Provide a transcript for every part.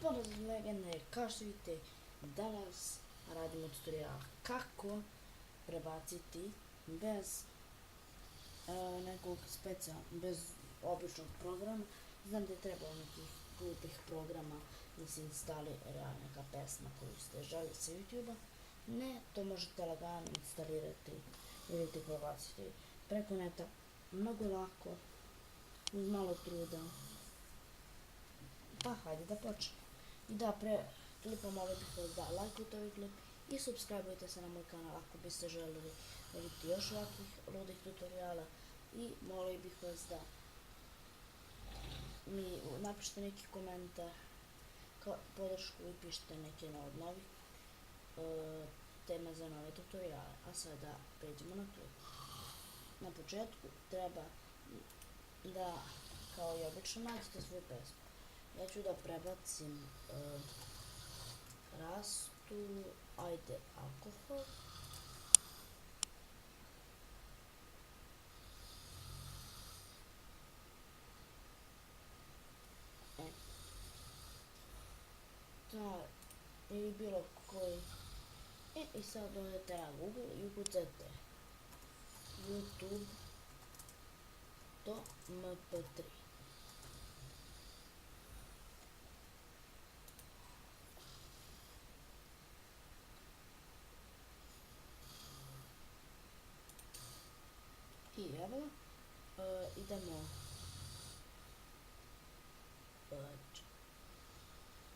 Pozdrav legende, kao što vidite, danas radimo tutorial kako prebaciti bez nekog bez običnog programa. Znam da je trebalo nekih glupih programa da se instalira neka pesma koju ste želi sa YouTube-a. Ne, to možete lagano instalirati ili ti prebaciti preko neta, mnogo lako, uz malo truda. Pa hajde da počnemo. I da, pre klipa molio bih vas da lajkujte ovaj klip i subscribeujte se na moj kanal ako biste želeli vidjeti još ovakvih ludih tutoriala. I molio bih vas da mi napišete neki komentar kao podršku i pišite neke od novih tema za nove tutoriale. A sada pređemo na klip. Na početku treba da, kao i obično, nađete svoju pesmu. Ja ću da prebacim Rastu, ajde, alkohol. Ili bilo koji. I sad odete na Google i ukucate YouTube.mp3. I evo, idemo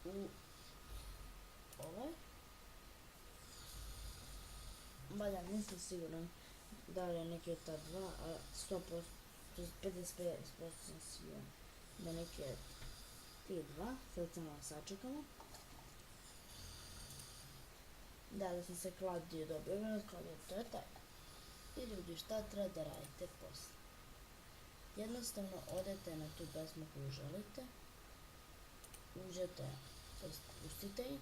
u ovaj. Valja, nisam siguran da li je neke ta dva, a 100%, 55% sam siguran da neke ti dva. Sad samo sačekamo. Da sam se kladio, dobro, to je taj. I ljudi, šta treba da radite posle? Jednostavno odete na tu pesmu koju želite, uđete, pustite ih,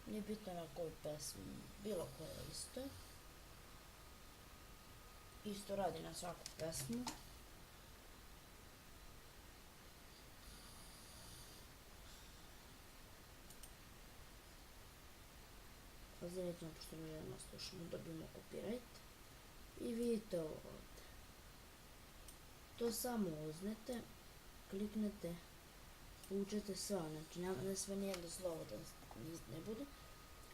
nije bitno na koju pesmu, bilo koja isto radi na svaku pesmu. Pazite, pošto mi jedno slušamo, dobijemo copyright. I vidite ovo ovdje. To samo uznete, kliknete, uđete sva, znači ne sve nijedno slovo da ne bude.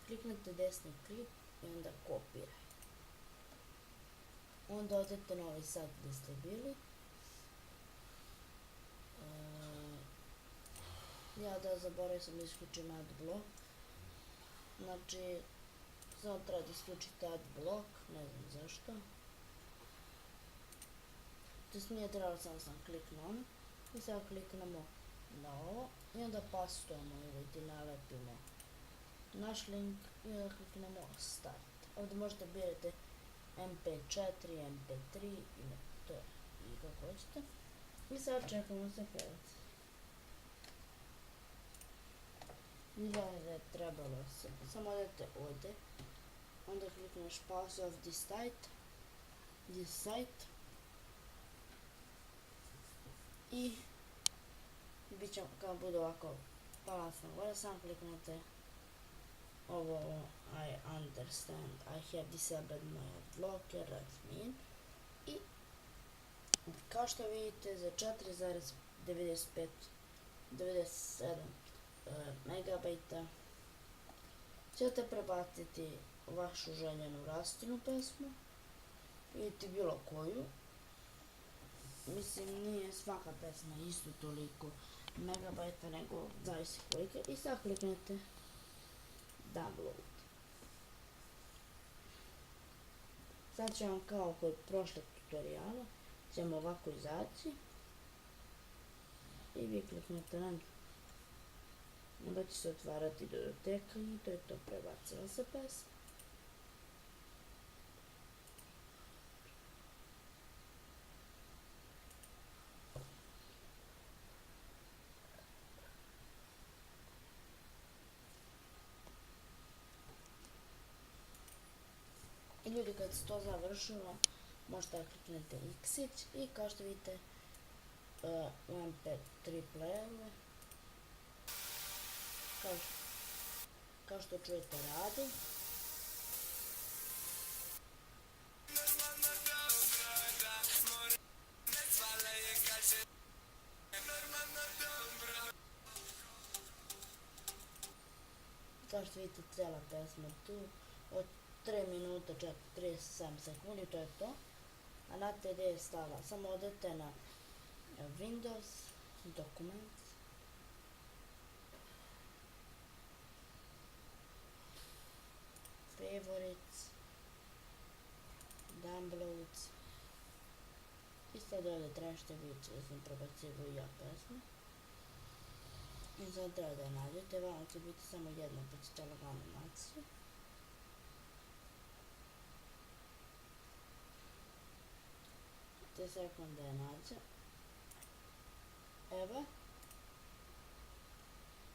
Kliknete desni klik i onda kopiraj. Onda odete na ovaj sajt gdje ste bili. Ja da zaboravim sam da isključim adblock. Znači, sad treba da isključite adblock, ne znam zašto. To nije trebalo, samo sam kliknuo ono. I sad kliknemo na ovo i onda pastujemo ili ti nalepimo naš link i onda kliknemo start. Ovdje možete birati mp4, mp3 i kako hoćete. I sad čekamo se prebaci. Vidjela da je trebalo se, samo odete ovdje, onda klikneš pause of this site i bit će kao bude ovako palasno gore, samo kliknete ovo I understand, I have disabled my blocker, let me in. I kao što vidite za 4,97 megabajta ćete prebaciti vašu željenu Rastinu pesmu ili bilo koju. Mislim, nije svaka pesma isto toliko megabajta, nego zavisi kolike. I sad kliknete download. Sad će vam kao kod prošlog tutoriala ćemo ovako izaći i vi kliknete na nju. Onda će se otvarati dodoteka i to je to, prebacila se pesma. I ljudi, kad se to završilo, možete da kliknete X i kao što vidite u MP3 playeru Kao, kao što čujete radi. Kao što vidite cijela pesma tu od 3 minuta čak 37 sekundi, to je to. A znate gdje je stala, samo odete na Windows, Documents, Favorites, Downloads i sad ovdje tražite vidjeti da sam prebacivo i ja pesmu. I sad treba da je nađete, vama će biti samo jedna pa ćete lagano animaciju. Te sekunde je nađe. Evo.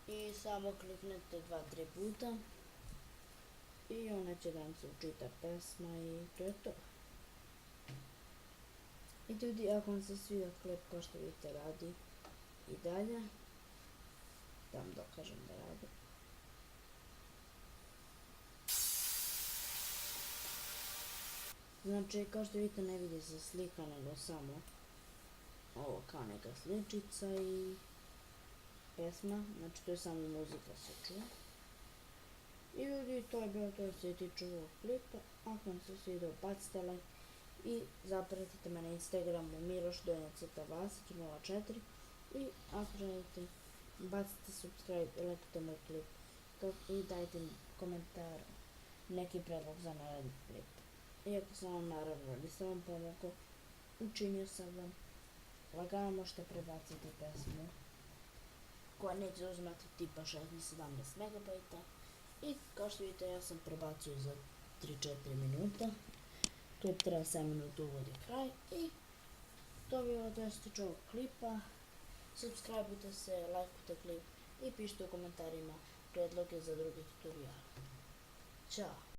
I samo kliknete 2-3 puta. I ona će da vam se učita pesma i to je to. I ljudi, ako vam se sviđa klip kao što vidite radi i dalje, da vam dokažem da radi. Znači, kao što vidite ne vidi se slika, nego samo ovo kao neka sličica i pesma, znači to je samo muzika se čuje. I ljudi, to je bilo to što se tiče ovog klipa. Ako vam se svidio, bacite like i zapratite me na Instagramu miloš_vasić04 i ako želite bacite subscribe i lajkujte moj klip i dajte mi komentar neki predlog za naredni klip. Iako sam vam naravno nisam vam pomogao, učinio sam vam, lagano možete prebaciti pesmu koja neće uzimati tipa 16-17 MB i kao što vidite ja sam prebacio za 3-4 minuta. Klip treba 7 minuta uvod i kraj i to bi bilo da se tiče ovog klipa. Subscribeujte se, lajkujte klip i pišite u komentarima predloge za druge tutoriale. Ćao!